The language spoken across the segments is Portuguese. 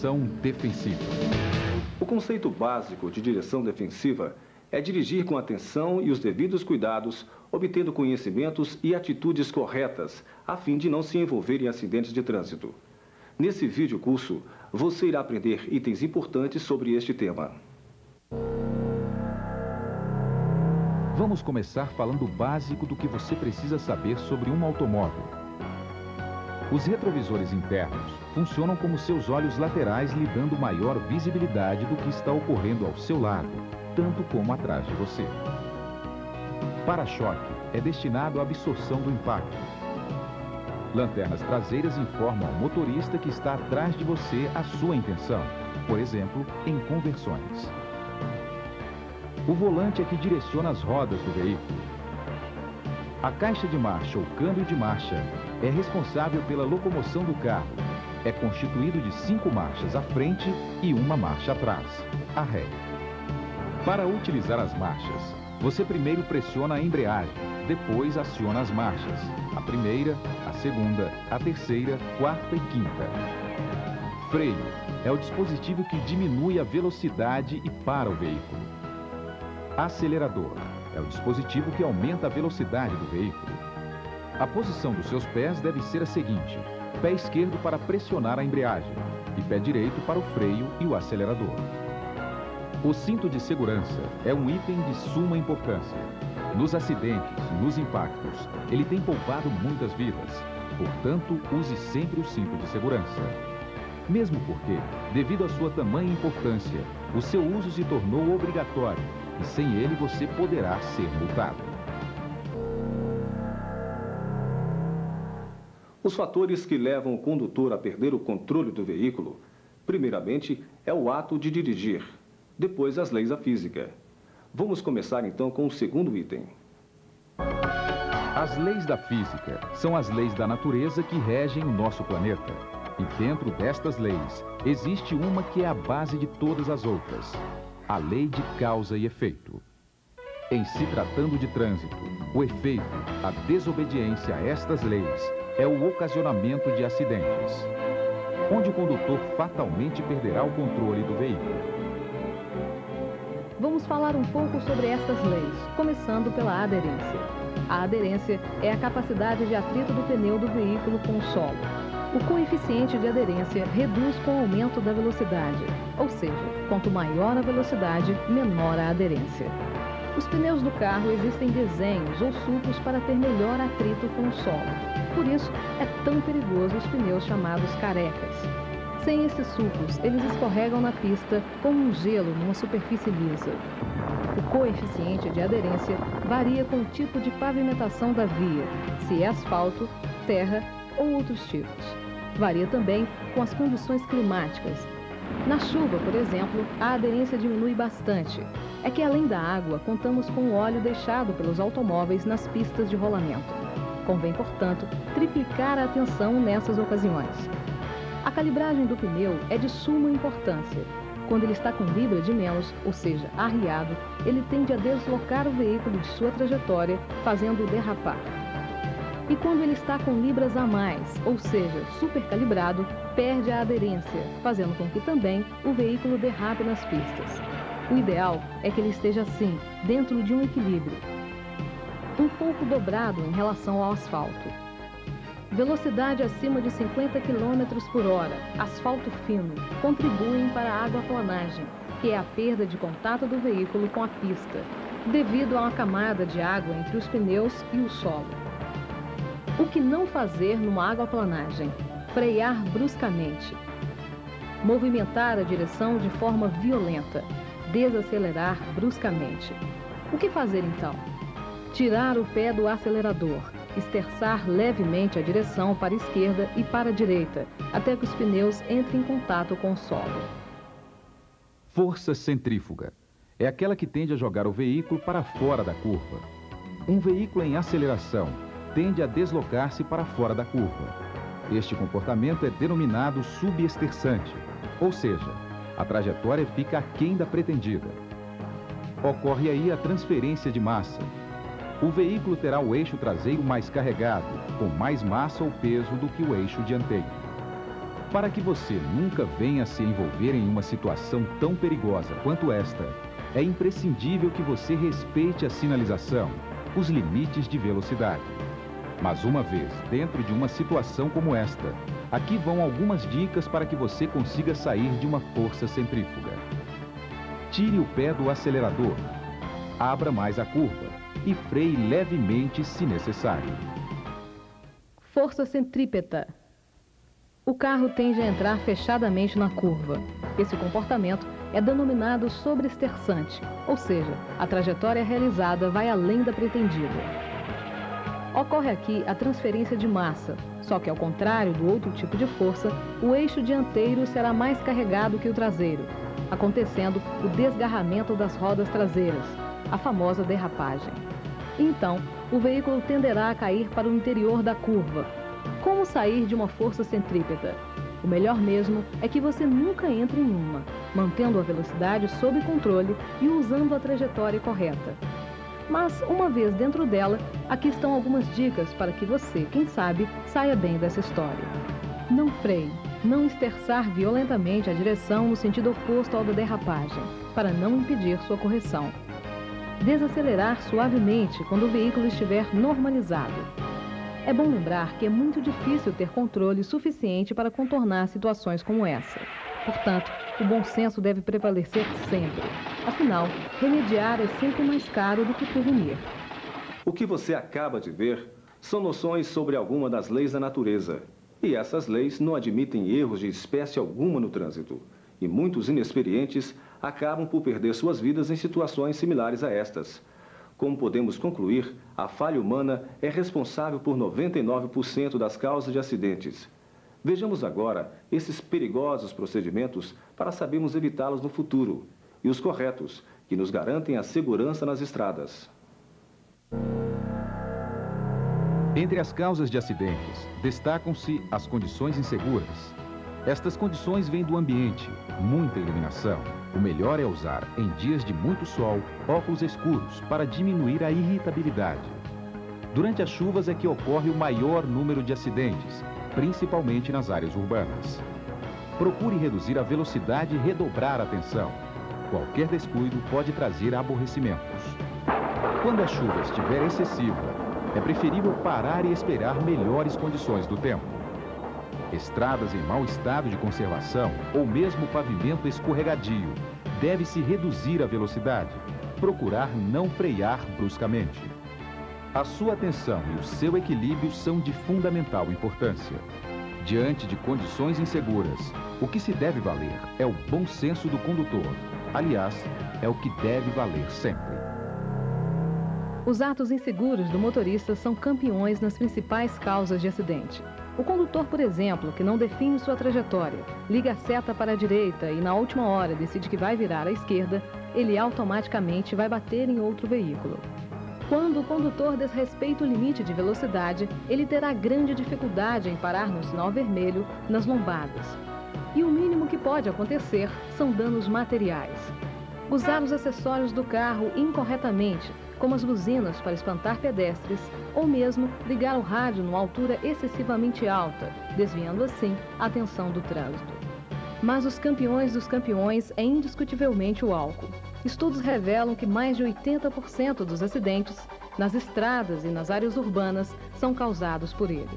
direção defensiva. O conceito básico de direção defensiva é dirigir com atenção e os devidos cuidados, obtendo conhecimentos e atitudes corretas, a fim de não se envolver em acidentes de trânsito. Nesse vídeo curso, você irá aprender itens importantes sobre este tema. Vamos começar falando o básico do que você precisa saber sobre um automóvel. Os retrovisores internos funcionam como seus olhos laterais, lhe dando maior visibilidade do que está ocorrendo ao seu lado, tanto como atrás de você. Para-choque é destinado à absorção do impacto. Lanternas traseiras informam ao motorista que está atrás de você a sua intenção, por exemplo, em conversões. O volante é que direciona as rodas do veículo. A caixa de marcha ou câmbio de marcha é responsável pela locomoção do carro. É constituído de 5 marchas à frente e 1 marcha atrás, a ré. Para utilizar as marchas, você primeiro pressiona a embreagem, depois aciona as marchas, a primeira, a segunda, a terceira, quarta e quinta. Freio é o dispositivo que diminui a velocidade e para o veículo. Acelerador é o dispositivo que aumenta a velocidade do veículo. A posição dos seus pés deve ser a seguinte: pé esquerdo para pressionar a embreagem e pé direito para o freio e o acelerador. O cinto de segurança é um item de suma importância. Nos acidentes, nos impactos, ele tem poupado muitas vidas. Portanto, use sempre o cinto de segurança. Mesmo porque, devido à sua tamanha importância, o seu uso se tornou obrigatório e sem ele você poderá ser multado. Os fatores que levam o condutor a perder o controle do veículo, primeiramente, é o ato de dirigir, depois as leis da física. Vamos começar então com o segundo item. As leis da física são as leis da natureza que regem o nosso planeta. E dentro destas leis, existe uma que é a base de todas as outras: a lei de causa e efeito. Em se tratando de trânsito, o efeito, a desobediência a estas leis, é o ocasionamento de acidentes, onde o condutor fatalmente perderá o controle do veículo. Vamos falar um pouco sobre estas leis, começando pela aderência. A aderência é a capacidade de atrito do pneu do veículo com o solo. O coeficiente de aderência reduz com o aumento da velocidade, ou seja, quanto maior a velocidade, menor a aderência. Os pneus do carro existem desenhos ou sulcos para ter melhor atrito com o solo. Por isso, é tão perigoso os pneus chamados carecas. Sem esses sulcos, eles escorregam na pista como um gelo numa superfície lisa. O coeficiente de aderência varia com o tipo de pavimentação da via, se é asfalto, terra ou outros tipos. Varia também com as condições climáticas. Na chuva, por exemplo, a aderência diminui bastante. É que além da água, contamos com o óleo deixado pelos automóveis nas pistas de rolamento. Convém, portanto, triplicar a atenção nessas ocasiões. A calibragem do pneu é de suma importância. Quando ele está com libra de menos, ou seja, arriado, ele tende a deslocar o veículo de sua trajetória, fazendo-o derrapar. E quando ele está com libras a mais, ou seja, supercalibrado, perde a aderência, fazendo com que também o veículo derrape nas pistas. O ideal é que ele esteja assim, dentro de um equilíbrio, um pouco dobrado em relação ao asfalto. Velocidade acima de 50 km por hora, asfalto fino, contribuem para a aquaplanagem, que é a perda de contato do veículo com a pista, devido a uma camada de água entre os pneus e o solo. O que não fazer numa aquaplanagem? Frear bruscamente. Movimentar a direção de forma violenta. Desacelerar bruscamente. O que fazer então? Tirar o pé do acelerador. Esterçar levemente a direção para a esquerda e para a direita, até que os pneus entrem em contato com o solo. Força centrífuga é aquela que tende a jogar o veículo para fora da curva. Um veículo em aceleração tende a deslocar-se para fora da curva. Este comportamento é denominado subesterçante, ou seja, a trajetória fica aquém da pretendida. Ocorre aí a transferência de massa. O veículo terá o eixo traseiro mais carregado, com mais massa ou peso do que o eixo dianteiro. Para que você nunca venha se envolver em uma situação tão perigosa quanto esta, é imprescindível que você respeite a sinalização, os limites de velocidade. Mas uma vez dentro de uma situação como esta, aqui vão algumas dicas para que você consiga sair de uma força centrífuga. Tire o pé do acelerador, abra mais a curva e freie levemente se necessário. Força centrípeta. O carro tende a entrar fechadamente na curva. Esse comportamento é denominado sobreextersante, ou seja, a trajetória realizada vai além da pretendida. Ocorre aqui a transferência de massa, só que ao contrário do outro tipo de força, o eixo dianteiro será mais carregado que o traseiro, acontecendo o desgarramento das rodas traseiras, a famosa derrapagem. Então, o veículo tenderá a cair para o interior da curva. Como sair de uma força centrípeta? O melhor mesmo é que você nunca entre em uma, mantendo a velocidade sob controle e usando a trajetória correta. Mas, uma vez dentro dela, aqui estão algumas dicas para que você, quem sabe, saia bem dessa história. Não freie, não esterçar violentamente a direção no sentido oposto ao da derrapagem, para não impedir sua correção. Desacelerar suavemente quando o veículo estiver normalizado. É bom lembrar que é muito difícil ter controle suficiente para contornar situações como essa. Portanto, o bom senso deve prevalecer sempre. Afinal, remediar é sempre mais caro do que prevenir. O que você acaba de ver são noções sobre alguma das leis da natureza. E essas leis não admitem erros de espécie alguma no trânsito. E muitos inexperientes acabam por perder suas vidas em situações similares a estas. Como podemos concluir, a falha humana é responsável por 99% das causas de acidentes. Vejamos agora esses perigosos procedimentos para sabermos evitá-los no futuro e os corretos, que nos garantem a segurança nas estradas. Entre as causas de acidentes, destacam-se as condições inseguras. Estas condições vêm do ambiente, muita iluminação. O melhor é usar, em dias de muito sol, óculos escuros para diminuir a irritabilidade. Durante as chuvas é que ocorre o maior número de acidentes, principalmente nas áreas urbanas. Procure reduzir a velocidade e redobrar a atenção. Qualquer descuido pode trazer aborrecimentos. Quando a chuva estiver excessiva, é preferível parar e esperar melhores condições do tempo. Estradas em mau estado de conservação ou mesmo pavimento escorregadio, deve-se reduzir a velocidade, procurar não frear bruscamente. A sua atenção e o seu equilíbrio são de fundamental importância. Diante de condições inseguras, o que se deve valer é o bom senso do condutor. Aliás, é o que deve valer sempre. Os atos inseguros do motorista são campeões nas principais causas de acidente. O condutor, por exemplo, que não define sua trajetória, liga a seta para a direita e na última hora decide que vai virar à esquerda, ele automaticamente vai bater em outro veículo. Quando o condutor desrespeita o limite de velocidade, ele terá grande dificuldade em parar no sinal vermelho, nas lombadas. E o mínimo que pode acontecer são danos materiais. Usar os acessórios do carro incorretamente, como as buzinas para espantar pedestres, ou mesmo ligar o rádio numa altura excessivamente alta, desviando assim a atenção do trânsito. Mas os campeões dos campeões é indiscutivelmente o álcool. Estudos revelam que mais de 80% dos acidentes nas estradas e nas áreas urbanas são causados por ele.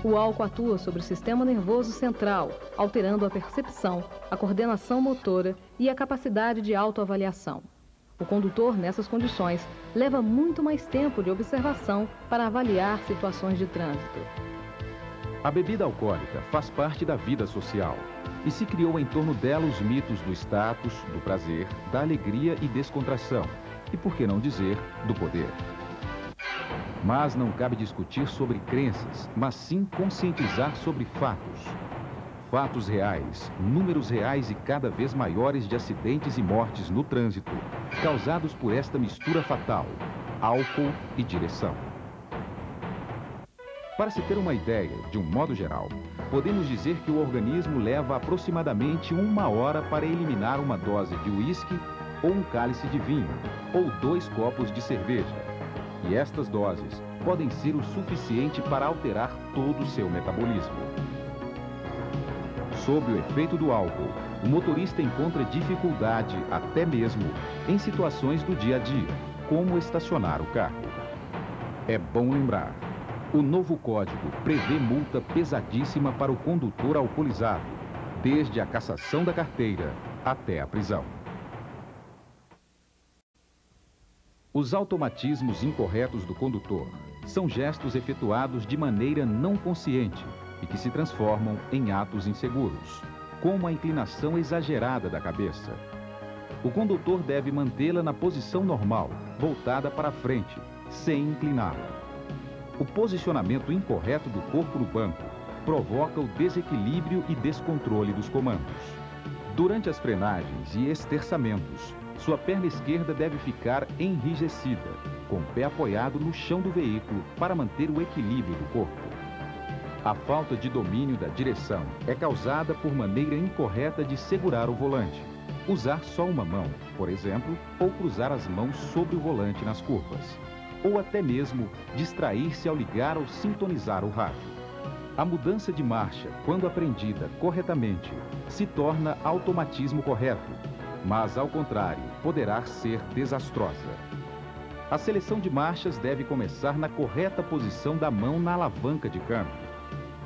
O álcool atua sobre o sistema nervoso central, alterando a percepção, a coordenação motora e a capacidade de autoavaliação. O condutor, nessas condições, leva muito mais tempo de observação para avaliar situações de trânsito. A bebida alcoólica faz parte da vida social e se criou em torno dela os mitos do status, do prazer, da alegria e descontração, e por que não dizer, do poder. Mas não cabe discutir sobre crenças, mas sim conscientizar sobre fatos. Fatos reais, números reais e cada vez maiores de acidentes e mortes no trânsito, causados por esta mistura fatal, álcool e direção. Para se ter uma ideia, de um modo geral, podemos dizer que o organismo leva aproximadamente 1 hora para eliminar uma dose de uísque ou um cálice de vinho, ou 2 copos de cerveja. E estas doses podem ser o suficiente para alterar todo o seu metabolismo. Sob o efeito do álcool, o motorista encontra dificuldade, até mesmo, em situações do dia a dia, como estacionar o carro. É bom lembrar, o novo código prevê multa pesadíssima para o condutor alcoolizado, desde a cassação da carteira até a prisão. Os automatismos incorretos do condutor são gestos efetuados de maneira não consciente e que se transformam em atos inseguros, como a inclinação exagerada da cabeça. O condutor deve mantê-la na posição normal, voltada para frente, sem incliná-la. O posicionamento incorreto do corpo no banco provoca o desequilíbrio e descontrole dos comandos. Durante as frenagens e esterçamentos, sua perna esquerda deve ficar enrijecida, com o pé apoiado no chão do veículo para manter o equilíbrio do corpo. A falta de domínio da direção é causada por maneira incorreta de segurar o volante, usar só uma mão, por exemplo, ou cruzar as mãos sobre o volante nas curvas, ou até mesmo distrair-se ao ligar ou sintonizar o rádio. A mudança de marcha, quando aprendida corretamente, se torna automatismo correto, mas, ao contrário, poderá ser desastrosa. A seleção de marchas deve começar na correta posição da mão na alavanca de câmbio.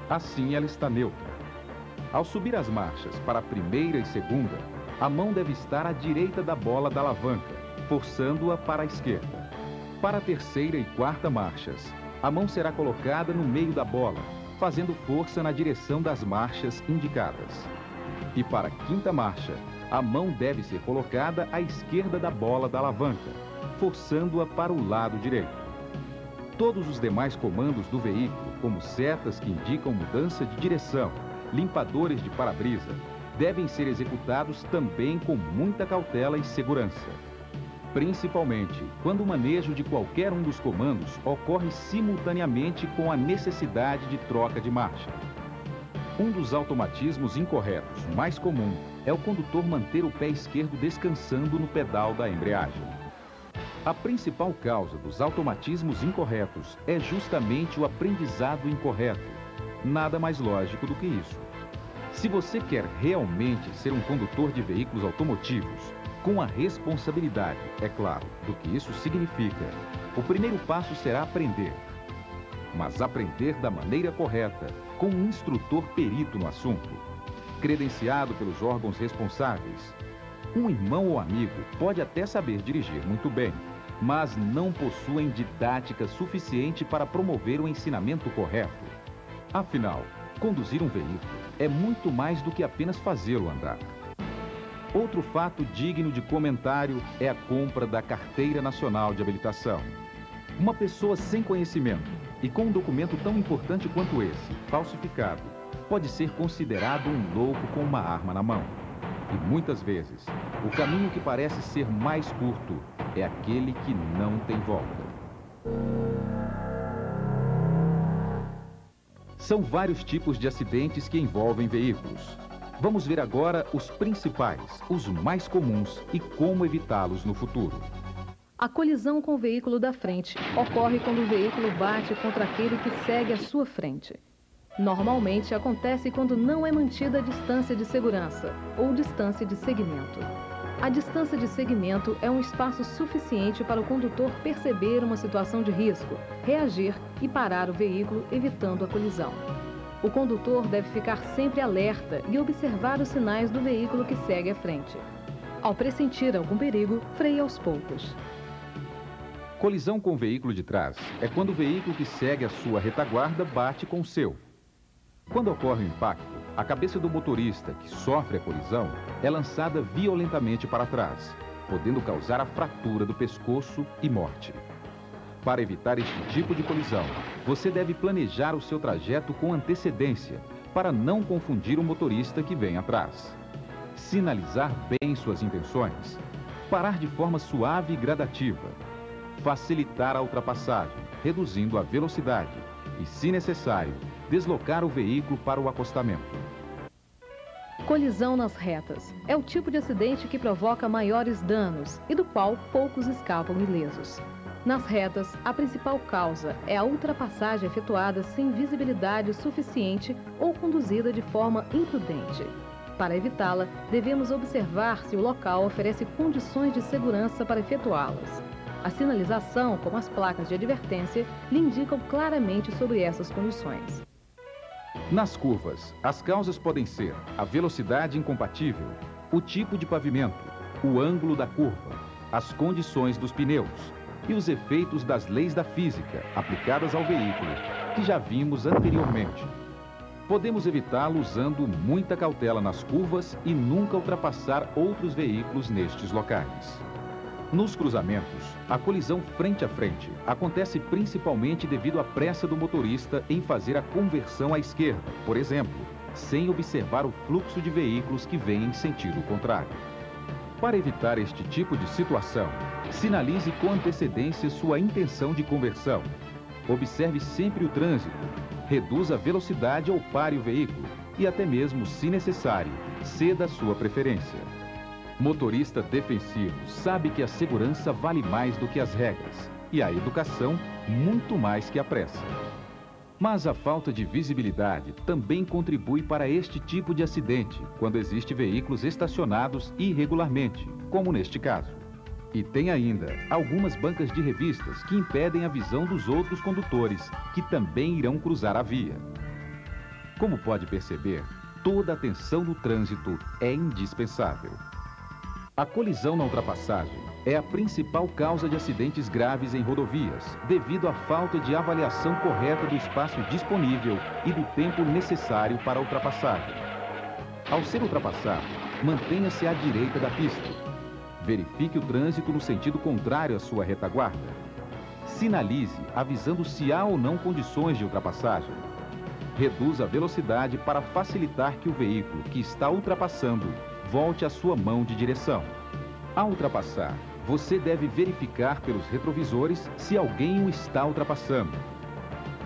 Assim, ela está neutra. Ao subir as marchas para a primeira e segunda, a mão deve estar à direita da bola da alavanca, forçando-a para a esquerda. Para a terceira e quarta marchas, a mão será colocada no meio da bola, fazendo força na direção das marchas indicadas. E para a quinta marcha, a mão deve ser colocada à esquerda da bola da alavanca, forçando-a para o lado direito. Todos os demais comandos do veículo, como setas que indicam mudança de direção, limpadores de para-brisa, devem ser executados também com muita cautela e segurança. Principalmente quando o manejo de qualquer um dos comandos ocorre simultaneamente com a necessidade de troca de marcha. Um dos automatismos incorretos mais comum é o condutor manter o pé esquerdo descansando no pedal da embreagem. A principal causa dos automatismos incorretos é justamente o aprendizado incorreto. Nada mais lógico do que isso. Se você quer realmente ser um condutor de veículos automotivos, com a responsabilidade, é claro, do que isso significa, o primeiro passo será aprender. Mas aprender da maneira correta, com um instrutor perito no assunto, credenciado pelos órgãos responsáveis. Um irmão ou amigo pode até saber dirigir muito bem, mas não possuem didática suficiente para promover o ensinamento correto. Afinal, conduzir um veículo é muito mais do que apenas fazê-lo andar. Outro fato digno de comentário é a compra da Carteira Nacional de Habilitação. Uma pessoa sem conhecimento e com um documento tão importante quanto esse, falsificado, pode ser considerado um louco com uma arma na mão. E muitas vezes, o caminho que parece ser mais curto é aquele que não tem volta. São vários tipos de acidentes que envolvem veículos. Vamos ver agora os principais, os mais comuns e como evitá-los no futuro. A colisão com o veículo da frente ocorre quando o veículo bate contra aquele que segue à sua frente. Normalmente acontece quando não é mantida a distância de segurança ou distância de segmento. A distância de segmento é um espaço suficiente para o condutor perceber uma situação de risco, reagir e parar o veículo, evitando a colisão. O condutor deve ficar sempre alerta e observar os sinais do veículo que segue à frente. Ao pressentir algum perigo, freie aos poucos. Colisão com o veículo de trás é quando o veículo que segue a sua retaguarda bate com o seu. Quando ocorre o impacto, a cabeça do motorista que sofre a colisão é lançada violentamente para trás, podendo causar a fratura do pescoço e morte. Para evitar este tipo de colisão, você deve planejar o seu trajeto com antecedência, para não confundir o motorista que vem atrás. Sinalizar bem suas intenções, parar de forma suave e gradativa, facilitar a ultrapassagem, reduzindo a velocidade e, se necessário, deslocar o veículo para o acostamento. Colisão nas retas é o tipo de acidente que provoca maiores danos e do qual poucos escapam ilesos. Nas retas, a principal causa é a ultrapassagem efetuada sem visibilidade suficiente ou conduzida de forma imprudente. Para evitá-la, devemos observar se o local oferece condições de segurança para efetuá-las. A sinalização, como as placas de advertência, lhe indicam claramente sobre essas condições. Nas curvas, as causas podem ser a velocidade incompatível, o tipo de pavimento, o ângulo da curva, as condições dos pneus e os efeitos das leis da física aplicadas ao veículo, que já vimos anteriormente. Podemos evitá-lo usando muita cautela nas curvas e nunca ultrapassar outros veículos nestes locais. Nos cruzamentos, a colisão frente a frente acontece principalmente devido à pressa do motorista em fazer a conversão à esquerda, por exemplo, sem observar o fluxo de veículos que vêm em sentido contrário. Para evitar este tipo de situação, sinalize com antecedência sua intenção de conversão. Observe sempre o trânsito, reduza a velocidade ou pare o veículo e até mesmo, se necessário, ceda a sua preferência. Motorista defensivo sabe que a segurança vale mais do que as regras e a educação muito mais que a pressa. Mas a falta de visibilidade também contribui para este tipo de acidente quando existem veículos estacionados irregularmente, como neste caso. E tem ainda algumas bancas de revistas que impedem a visão dos outros condutores, que também irão cruzar a via. Como pode perceber, toda atenção no trânsito é indispensável. A colisão na ultrapassagem é a principal causa de acidentes graves em rodovias, devido à falta de avaliação correta do espaço disponível e do tempo necessário para a ultrapassagem. Ao ser ultrapassado, mantenha-se à direita da pista. Verifique o trânsito no sentido contrário à sua retaguarda. Sinalize avisando se há ou não condições de ultrapassagem. Reduza a velocidade para facilitar que o veículo que está ultrapassando volte à sua mão de direção. Ao ultrapassar, você deve verificar pelos retrovisores se alguém o está ultrapassando.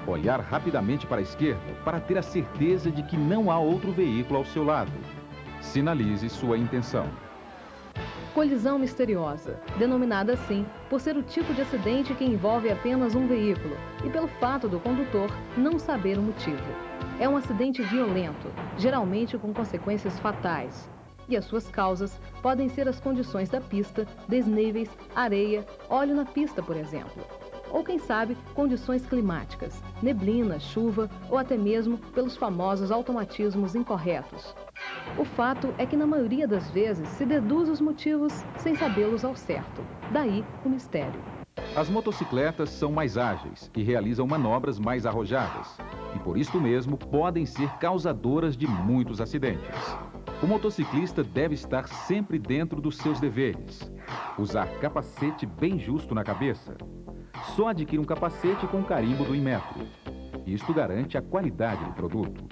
Olhar rapidamente para a esquerda para ter a certeza de que não há outro veículo ao seu lado. Sinalize sua intenção. Colisão misteriosa, denominada assim por ser o tipo de acidente que envolve apenas um veículo e pelo fato do condutor não saber o motivo. É um acidente violento, geralmente com consequências fatais. E as suas causas podem ser as condições da pista, desníveis, areia, óleo na pista, por exemplo. Ou, quem sabe, condições climáticas, neblina, chuva ou até mesmo pelos famosos automatismos incorretos. O fato é que, na maioria das vezes, se deduz os motivos sem sabê-los ao certo. Daí o mistério. As motocicletas são mais ágeis e realizam manobras mais arrojadas. E por isto mesmo podem ser causadoras de muitos acidentes. O motociclista deve estar sempre dentro dos seus deveres. Usar capacete bem justo na cabeça. Só adquira um capacete com carimbo do Inmetro. Isto garante a qualidade do produto.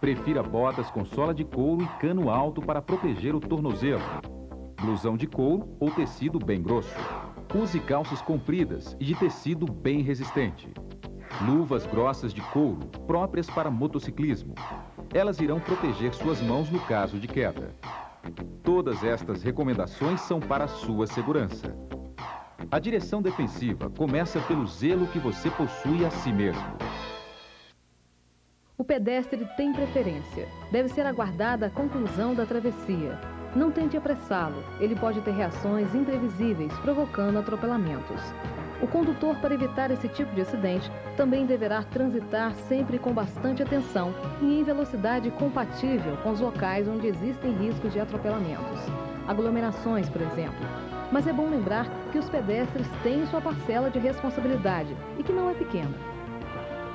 Prefira botas com sola de couro e cano alto para proteger o tornozelo. Blusão de couro ou tecido bem grosso. Use calças compridas e de tecido bem resistente. Luvas grossas de couro, próprias para motociclismo. Elas irão proteger suas mãos no caso de queda. Todas estas recomendações são para a sua segurança. A direção defensiva começa pelo zelo que você possui a si mesmo. O pedestre tem preferência. Deve ser aguardada a conclusão da travessia. Não tente apressá-lo. Ele pode ter reações imprevisíveis, provocando atropelamentos. O condutor, para evitar esse tipo de acidente, também deverá transitar sempre com bastante atenção e em velocidade compatível com os locais onde existem riscos de atropelamentos. Aglomerações, por exemplo. Mas é bom lembrar que os pedestres têm sua parcela de responsabilidade e que não é pequena.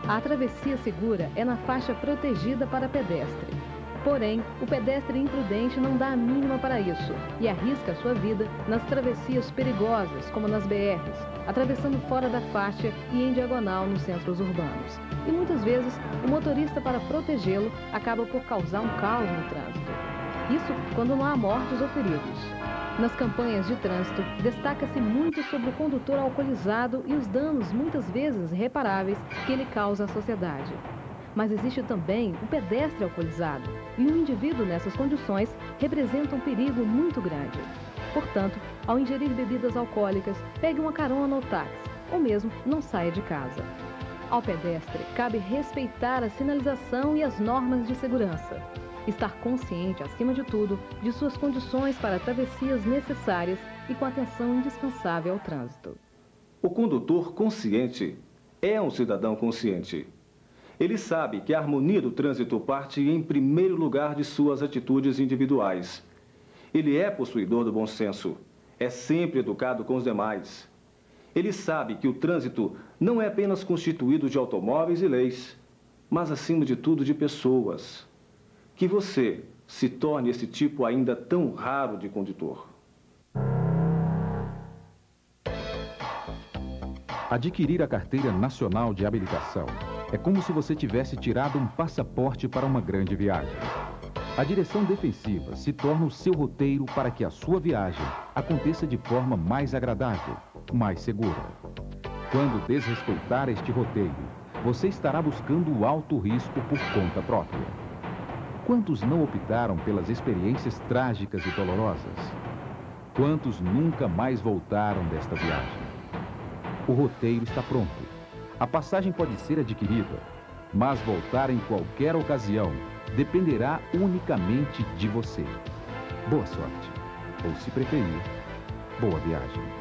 A travessia segura é na faixa protegida para pedestre. Porém, o pedestre imprudente não dá a mínima para isso e arrisca a sua vida nas travessias perigosas, como nas BRs, atravessando fora da faixa e em diagonal nos centros urbanos. E muitas vezes, o motorista, para protegê-lo, acaba por causar um caos no trânsito. Isso quando não há mortes ou feridos. Nas campanhas de trânsito, destaca-se muito sobre o condutor alcoolizado e os danos, muitas vezes irreparáveis, que ele causa à sociedade. Mas existe também o pedestre alcoolizado, e um indivíduo nessas condições representa um perigo muito grande. Portanto, ao ingerir bebidas alcoólicas, pegue uma carona ou táxi, ou mesmo não saia de casa. Ao pedestre, cabe respeitar a sinalização e as normas de segurança. Estar consciente, acima de tudo, de suas condições para travessias necessárias e com atenção indispensável ao trânsito. O condutor consciente é um cidadão consciente. Ele sabe que a harmonia do trânsito parte em primeiro lugar de suas atitudes individuais. Ele é possuidor do bom senso, é sempre educado com os demais. Ele sabe que o trânsito não é apenas constituído de automóveis e leis, mas acima de tudo de pessoas. Que você se torne esse tipo ainda tão raro de condutor. Adquirir a Carteira Nacional de Habilitação é como se você tivesse tirado um passaporte para uma grande viagem. A direção defensiva se torna o seu roteiro para que a sua viagem aconteça de forma mais agradável, mais segura. Quando desrespeitar este roteiro, você estará buscando o alto risco por conta própria. Quantos não optaram pelas experiências trágicas e dolorosas? Quantos nunca mais voltaram desta viagem? O roteiro está pronto. A passagem pode ser adquirida, mas voltar em qualquer ocasião dependerá unicamente de você. Boa sorte. Ou, se preferir, boa viagem.